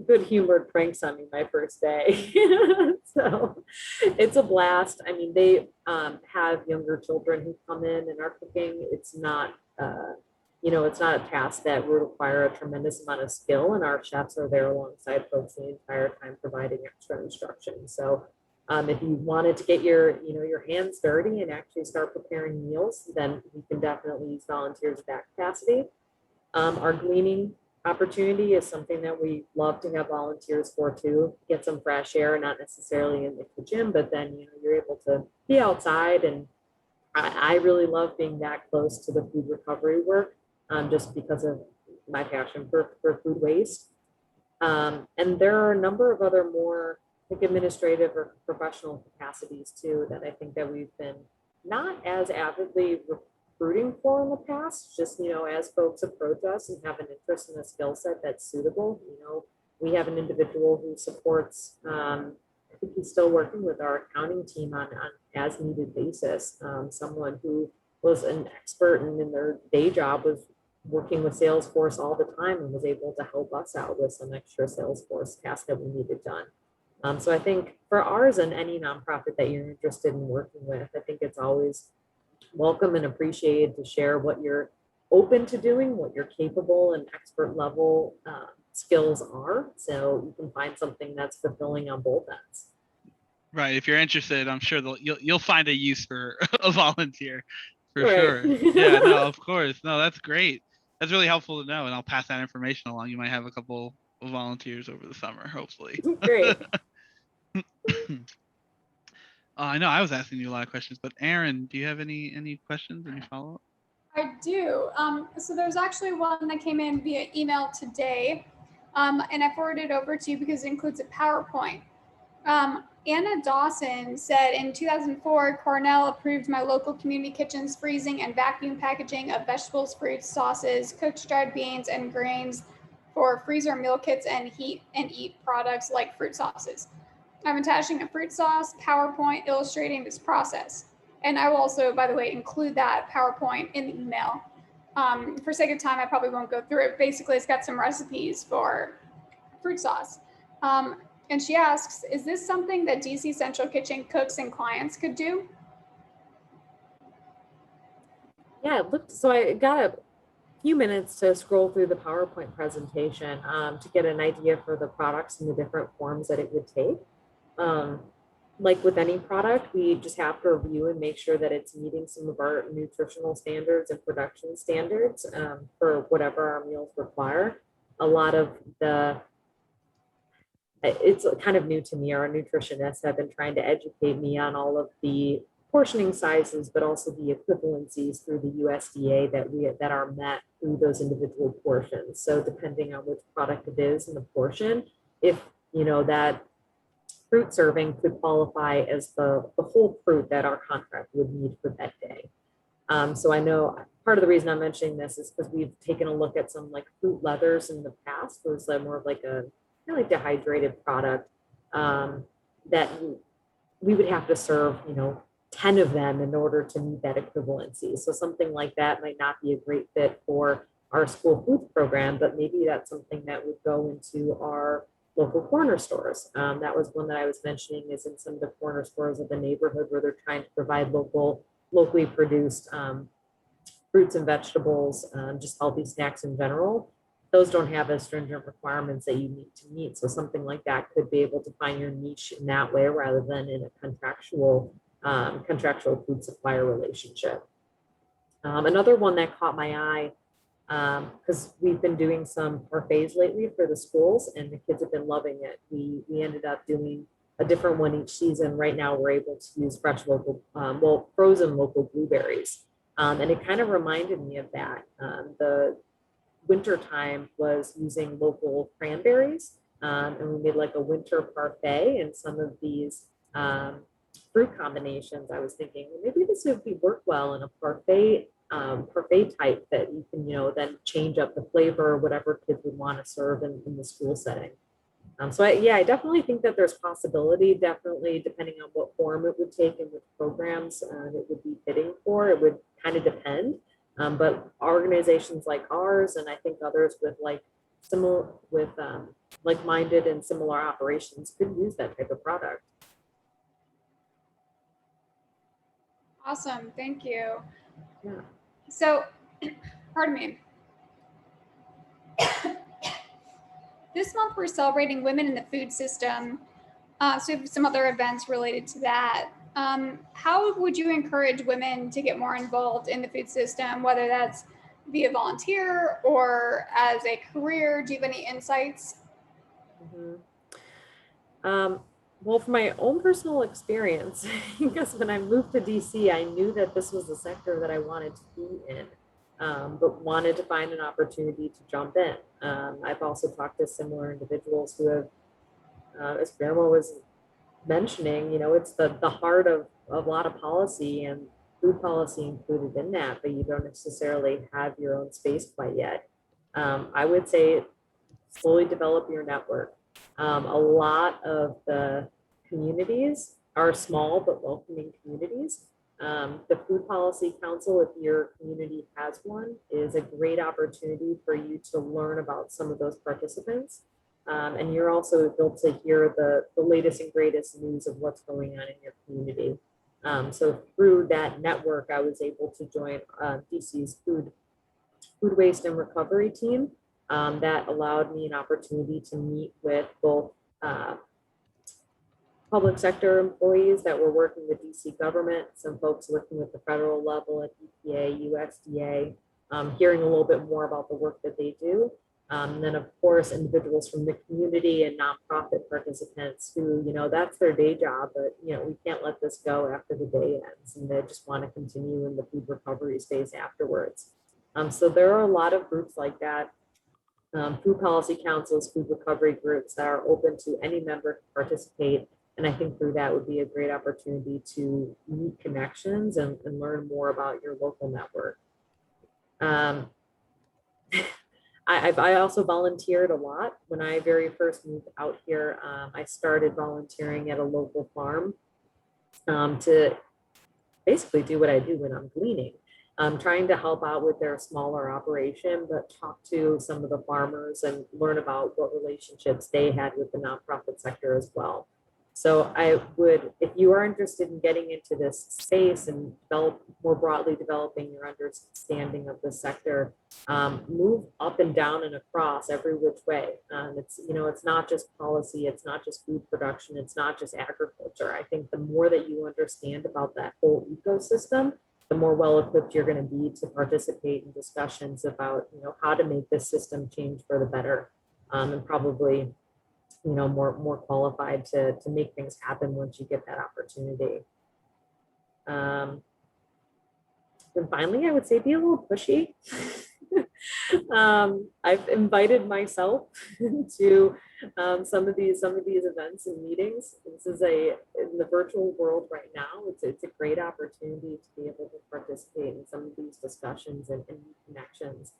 good humored pranks on me my first day. So it's a blast. I mean, they have younger children who come in and are cooking. It's not, it's not a task that would require a tremendous amount of skill, and our chefs are there alongside folks the entire time providing extra instruction. So if you wanted to get your hands dirty and actually start preparing meals, then you can definitely use volunteers at that capacity. Our gleaning opportunity is something that we love to have volunteers for too. Get some fresh air, not necessarily in the kitchen, but then you're able to be outside. And I really love being that close to the food recovery work, just because of my passion for food waste. And there are a number of other more like administrative or professional capacities too that I think that we've been not as avidly recruiting for in the past. Just as folks approach us and have an interest in a skill set that's suitable, we have an individual who supports. I think he's still working with our accounting team on as needed basis. Someone who was an expert and in their day job was working with Salesforce all the time and was able to help us out with some extra Salesforce tasks that we needed done. So I think for ours and any nonprofit that you're interested in working with, I think it's always welcome and appreciated to share what you're open to doing, what you're capable and expert level skills are. So you can find something that's fulfilling on both ends. Right. If you're interested, I'm sure you'll find a use for a volunteer for Right. sure. Yeah, no, of course. No, that's great. That's really helpful to know. And I'll pass that information along. You might have a couple of volunteers over the summer, hopefully. Great. I know I was asking you a lot of questions, but Aaron, do you have any questions, any follow-up? I do. So there's actually one that came in via email today, and I forwarded it over to you because it includes a PowerPoint. Anna Dawson said, in 2004, Cornell approved my local community kitchen's freezing and vacuum packaging of vegetables, fruits, sauces, cooked dried beans, and grains for freezer meal kits and heat and eat products like fruit sauces. I'm attaching a fruit sauce PowerPoint illustrating this process. And I will also, by the way, include that PowerPoint in the email. For sake of time, I probably won't go through it. Basically, it's got some recipes for fruit sauce. And she asks, is this something that DC Central Kitchen cooks and clients could do? Yeah, so I got a few minutes to scroll through the PowerPoint presentation to get an idea for the products and the different forms that it would take. Like with any product, we just have to review and make sure that it's meeting some of our nutritional standards and production standards for whatever our meals require. A lot of it's kind of new to me. Our nutritionists have been trying to educate me on all of the portioning sizes, but also the equivalencies through the USDA that are met through those individual portions. So depending on which product it is and the portion, if that fruit serving could qualify as the whole fruit that our contract would need for that day. So I know part of the reason I'm mentioning this is because we've taken a look at some like fruit leathers in the past. It was more of like a really dehydrated product that we would have to serve, 10 of them in order to meet that equivalency. So something like that might not be a great fit for our school food program, but maybe that's something that would go into our local corner stores. That was one that I was mentioning, is in some of the corner stores of the neighborhood where they're trying to provide locally produced fruits and vegetables, just healthy snacks in general. Those don't have as stringent requirements that you need to meet. So something like that could be able to find your niche in that way rather than in a contractual food supplier relationship. Another one that caught my eye, because we've been doing some parfaits lately for the schools and the kids have been loving it. We ended up doing a different one each season. Right now we're able to use fresh local, frozen local blueberries. And it kind of reminded me of that. The winter time was using local cranberries, and we made like a winter parfait, and some of these fruit combinations. I was thinking, well, maybe this would work well in a parfait type that you can, then change up the flavor or whatever kids would want to serve in the school setting. So I definitely think that there's possibility, definitely depending on what form it would take and which programs it would be fitting for. It would kind of depend. But organizations like ours, and I think others with like-minded and similar operations could use that type of product. Awesome, thank you. Yeah. So, pardon me. This month we're celebrating women in the food system. So we have some other events related to that. How would you encourage women to get more involved in the food system, whether that's via volunteer or as a career? Do you have any insights? Mm-hmm. Well, from my own personal experience, because when I moved to DC, I knew that this was the sector that I wanted to be in, but wanted to find an opportunity to jump in. I've also talked to similar individuals who have, as Guillermo was mentioning, it's the heart of a lot of policy, and food policy included in that, but you don't necessarily have your own space quite yet. I would say slowly develop your network. A lot of the communities are small but welcoming communities. The Food Policy Council, if your community has one, is a great opportunity for you to learn about some of those participants. And you're also able to hear the latest and greatest news of what's going on in your community. So through that network, I was able to join DC's food waste and recovery team. That allowed me an opportunity to meet with both public sector employees that were working with DC government, some folks working with the federal level at EPA, USDA, hearing a little bit more about the work that they do. And then of course, individuals from the community and nonprofit participants who, that's their day job, but we can't let this go after the day ends, and they just want to continue in the food recovery space afterwards. So there are a lot of groups like that. Food policy councils, food recovery groups that are open to any member to participate. And I think through that would be a great opportunity to meet connections and learn more about your local network. I also volunteered a lot. When I very first moved out here, I started volunteering at a local farm to basically do what I do when I'm gleaning. Trying to help out with their smaller operation, but talk to some of the farmers and learn about what relationships they had with the nonprofit sector as well. So I would, if you are interested in getting into this space and more broadly developing your understanding of the sector, move up and down and across every which way. It's not just policy, it's not just food production, it's not just agriculture. I think the more that you understand about that whole ecosystem, the more well-equipped you're going to be to participate in discussions about, how to make this system change for the better, and probably, more qualified to make things happen once you get that opportunity. And finally, I would say be a little pushy. I've invited myself to some of these events and meetings. This is in the virtual world right now. It's a great opportunity to be able to participate in some of these discussions and connections.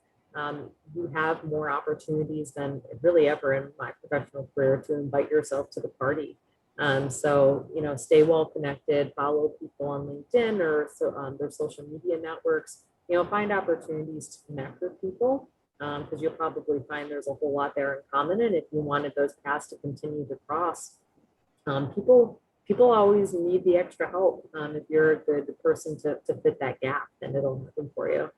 You have more opportunities than really ever in my professional career to invite yourself to the party. So, stay well connected, follow people on LinkedIn or their social media networks, find opportunities to connect with people. because you'll probably find there's a whole lot there in common. And if you wanted those paths to continue to cross, people always need the extra help. If you're a good person to fit that gap, then it'll happen for you.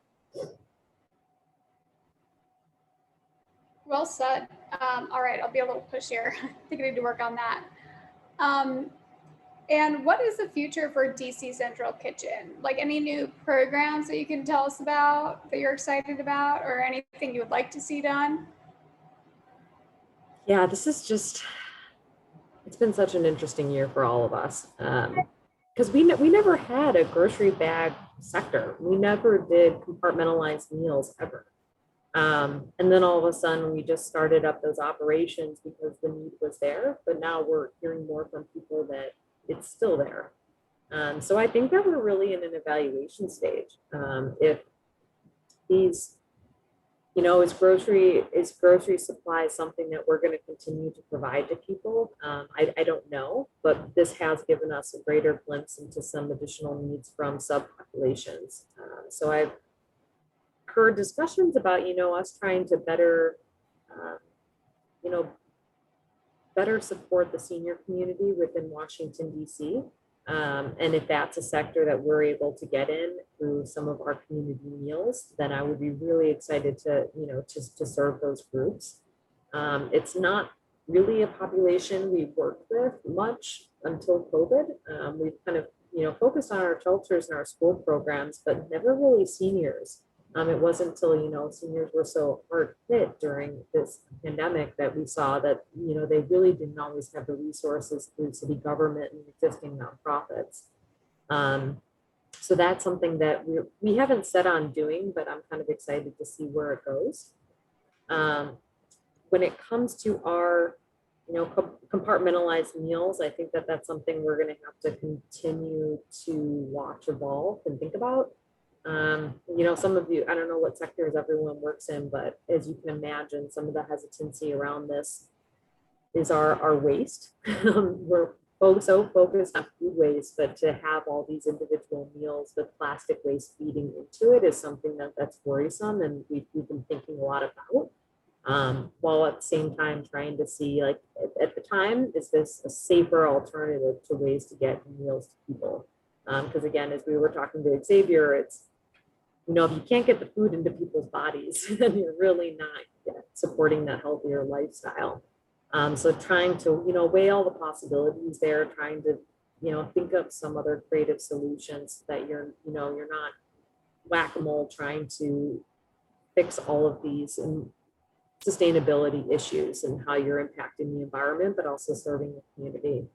Well said. All right, I'll be a little pushier. I think I need to work on that. And what is the future for DC Central Kitchen? Like any new programs that you can tell us about that you're excited about, or anything you would like to see done? Yeah, this is just, it's been such an interesting year for all of us. Because we never had a grocery bag sector. We never did compartmentalized meals ever. And then all of a sudden we just started up those operations because the need was there, but now we're hearing more from people that it's still there. So I think that we're really in an evaluation stage. If these, is grocery supply something that we're going to continue to provide to people? I don't know, but this has given us a greater glimpse into some additional needs from subpopulations. So I've heard discussions about, us trying to better, better support the senior community within Washington, D.C. And if that's a sector that we're able to get in through some of our community meals, then I would be really excited to, to serve those groups. It's not really a population we've worked with much until COVID. We've kind of, focused on our shelters and our school programs, but never really seniors. It wasn't until, seniors were so hard hit during this pandemic that we saw that, they really didn't always have the resources through city government and existing nonprofits. So that's something that we haven't set on doing, but I'm kind of excited to see where it goes. When it comes to our, compartmentalized meals, I think that that's something we're going to have to continue to watch evolve and think about. Some of you, I don't know what sectors everyone works in, but as you can imagine, some of the hesitancy around this is our waste. We're so focused on food waste, but to have all these individual meals with plastic waste feeding into it is something that's worrisome, and we've been thinking a lot about. While at the same time trying to see, like, at the time, is this a safer alternative to ways to get meals to people? Because again, as we were talking to Xavier, it's, if you can't get the food into people's bodies, then you're really not supporting that healthier lifestyle. So trying to, weigh all the possibilities there, trying to, think of some other creative solutions that you're not whack-a-mole trying to fix all of these and sustainability issues and how you're impacting the environment, but also serving the community.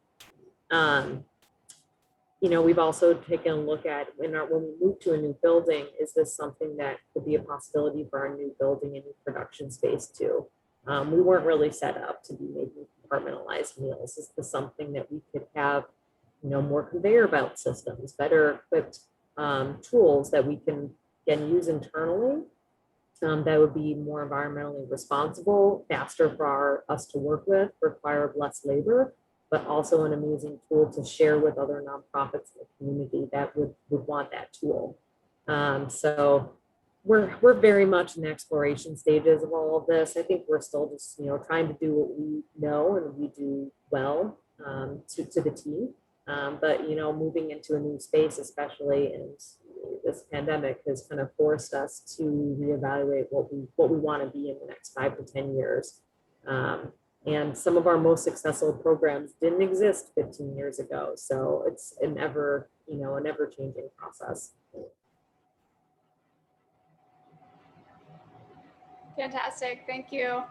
We've also taken a look at when we move to a new building, is this something that could be a possibility for our new building and new production space too? We weren't really set up to be making compartmentalized meals. Is this something that we could have, more conveyor belt systems, better equipped tools that we can use internally, that would be more environmentally responsible, faster for us to work with, require less labor, but also an amazing tool to share with other nonprofits in the community that would want that tool. So we're very much in the exploration stages of all of this. I think we're still just, trying to do what we know and we do well, to the T. But, moving into a new space, especially in this pandemic, has kind of forced us to reevaluate what we want to be in the next 5 to 10 years. And some of our most successful programs didn't exist 15 years ago. So it's an ever changing process. Fantastic, thank you.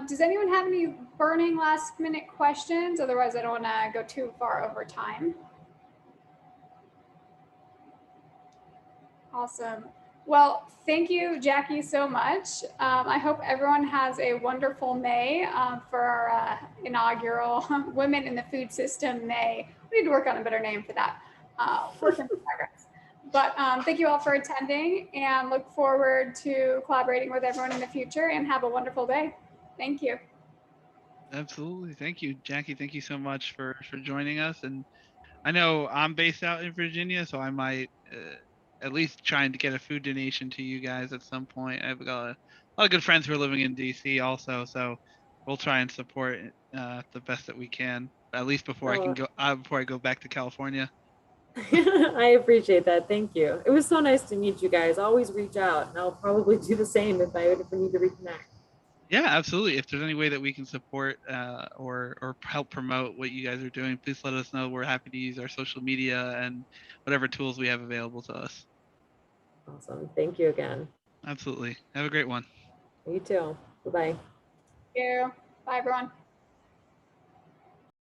Does anyone have any burning last minute questions? Otherwise, I don't want to go too far over time. Awesome. Well, thank you, Jackie, so much. I hope everyone has a wonderful May for our inaugural Women in the Food System May. We need to work on a better name for that. Work in progress. But thank you all for attending, and look forward to collaborating with everyone in the future, and have a wonderful day. Thank you. Absolutely. Thank you, Jackie. Thank you so much for joining us. And I know I'm based out in Virginia, so I might at least trying to get a food donation to you guys at some point. I've got lot of good friends who are living in DC also, so we'll try and support the best that we can, at least before I go back to California. I appreciate that. Thank you. It was so nice to meet you guys. Always reach out, and I'll probably do the same if I need to reconnect. Yeah, absolutely. If there's any way that we can support or help promote what you guys are doing, please let us know. We're happy to use our social media and whatever tools we have available to us. Awesome. Thank you again. Absolutely. Have a great one. You too. Bye-bye. Thank you. Bye, everyone.